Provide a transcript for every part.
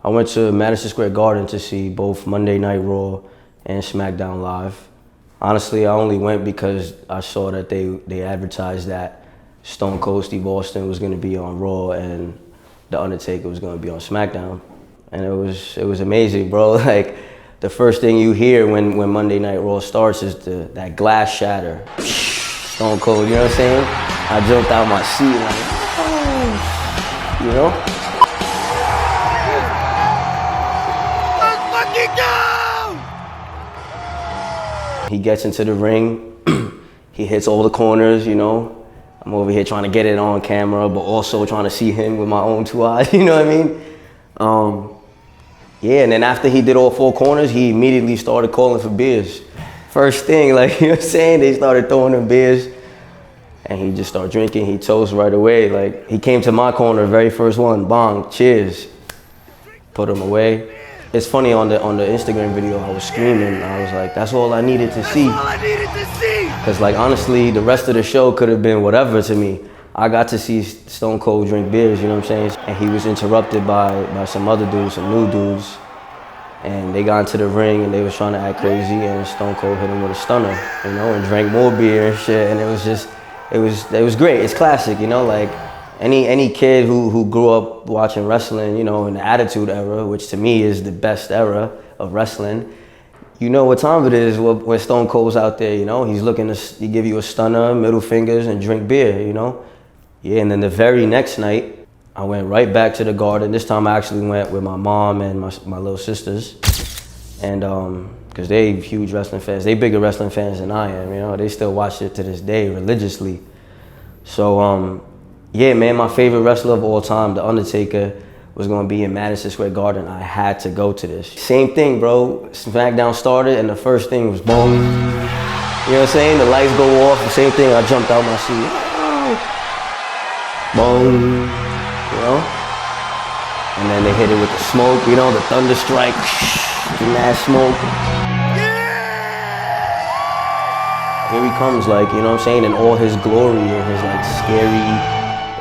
I went to Madison Square Garden to see both Monday Night Raw and SmackDown Live. Honestly, I only went because I saw that they advertised that Stone Cold Steve Austin was going to be on Raw and The Undertaker was going to be on SmackDown. And it was amazing, bro. Like, the first thing you hear when Monday Night Raw starts is that glass shatter. Stone Cold, you know what I'm saying? I jumped out my seat like, oh, you know? He gets into the ring, he hits all the corners, you know. I'm over here trying to get it on camera, but also trying to see him with my own two eyes, you know what I mean? Yeah, and then after he did all four corners, he immediately started calling for beers. First thing, like, you know what I'm saying? They started throwing him beers, and he just started drinking. He toast right away. Like, he came to my corner, very first one, bong, cheers. Put him away. It's funny, on the Instagram video, I was screaming. I was like, that's all I needed to see. That's all I needed to see. Because, like, honestly, the rest of the show could have been whatever to me. I got to see Stone Cold drink beers, you know what I'm saying? And he was interrupted by some other dudes, some new dudes. And they got into the ring and they was trying to act crazy, and Stone Cold hit him with a stunner, you know, and drank more beer and shit. And it was just, it was great. It's classic, you know, like any kid who grew up watching wrestling, you know, in the Attitude Era, which to me is the best era of wrestling, you know what time it is when Stone Cold's out there, you know? He's looking to give you a stunner, middle fingers, and drink beer, you know? Yeah, and then the very next night, I went right back to the Garden. This time I actually went with my mom and my little sisters. And because they huge wrestling fans. They bigger wrestling fans than I am, you know? They still watch it to this day religiously. So, yeah, man, my favorite wrestler of all time, The Undertaker, was gonna be in Madison Square Garden. I had to go to this. Same thing, bro. SmackDown started and the first thing was boom. You know what I'm saying? The lights go off, the same thing, I jumped out my seat. Boom, you know? And then they hit it with the smoke, you know, the thunder strike, mad smoke. Here he comes, like, you know what I'm saying, in all his glory and his, like, scary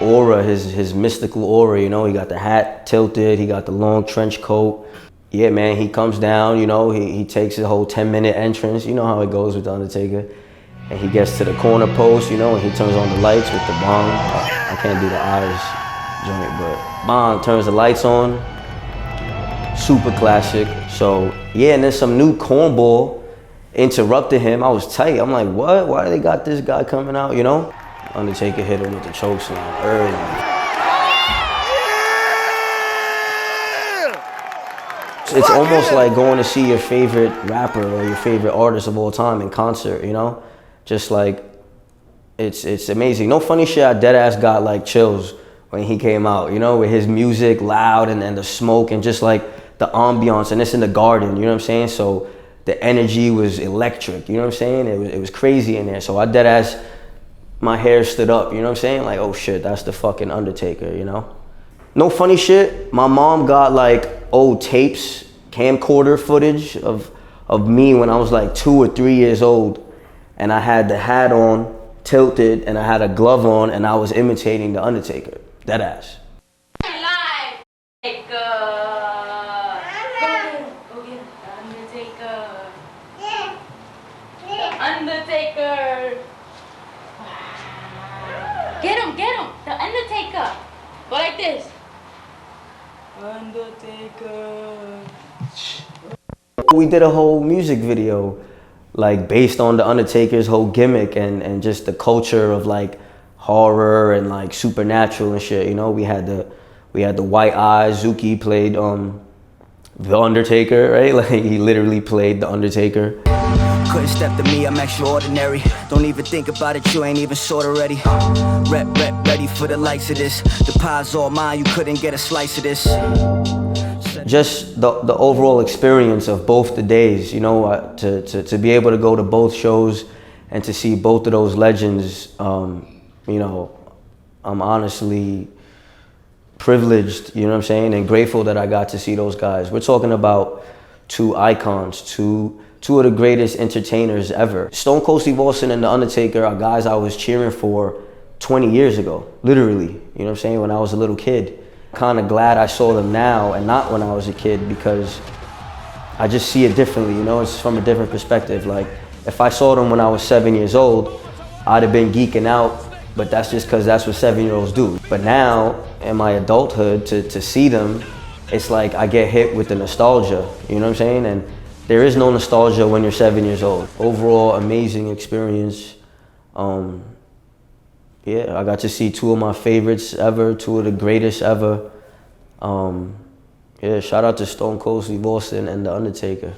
aura, his mystical aura, you know. He got the hat tilted, he got the long trench coat. Yeah, man, he comes down, you know, he takes his whole 10-minute entrance. You know how it goes with The Undertaker. And he gets to the corner post, you know, and he turns on the lights with the bong. I can't do the eyes joint, but bong, turns the lights on. Super classic. So, yeah, and then some new cornball interrupted him. I was tight. I'm like, what? Why they got this guy coming out, you know? Undertaker hit him with the chokeslam early. It's almost like going to see your favorite rapper or your favorite artist of all time in concert, you know? Just like, it's amazing. No funny shit, I deadass got like chills when he came out, you know, with his music loud and the smoke and just like the ambiance, and it's in the Garden, you know what I'm saying? So the energy was electric, you know what I'm saying? It was crazy in there. So I deadass, my hair stood up, you know what I'm saying? Like, oh shit, that's the fucking Undertaker, you know? No funny shit, my mom got like old tapes, camcorder footage of me when I was like 2 or 3 years old. And I had the hat on, tilted, and I had a glove on, and I was imitating the Undertaker. That ass. Live! Go get the Undertaker. Get him, the Undertaker. Go like this. Undertaker. We did a whole music video, like based on the Undertaker's whole gimmick and just the culture of like horror and like supernatural and shit. You know, we had the white eyes. Zuki played the Undertaker, right? Like he literally played the Undertaker. Couldn't step to me, I'm extraordinary. Don't even think about it, you ain't even sorta ready. Ready for the likes of this. The pie's all mine, you couldn't get a slice of this. Just the overall experience of both the days, you know, to be able to go to both shows and to see both of those legends, you know, I'm honestly privileged, you know what I'm saying, and grateful that I got to see those guys. We're talking about two icons, two of the greatest entertainers ever. Stone Cold Steve Austin and The Undertaker are guys I was cheering for 20 years ago, literally, you know what I'm saying, when I was a little kid. Kind of glad I saw them now and not when I was a kid, because I just see it differently, you know? It's from a different perspective. Like, if I saw them when I was 7 years old, I'd have been geeking out, but that's just because that's what 7-year-olds do. But now, in my adulthood, to see them, it's like I get hit with the nostalgia, you know what I'm saying? And there is no nostalgia when you're 7 years old. Overall, amazing experience. Yeah, I got to see two of my favorites ever, two of the greatest ever. Yeah, shout out to Stone Cold Steve Austin and The Undertaker.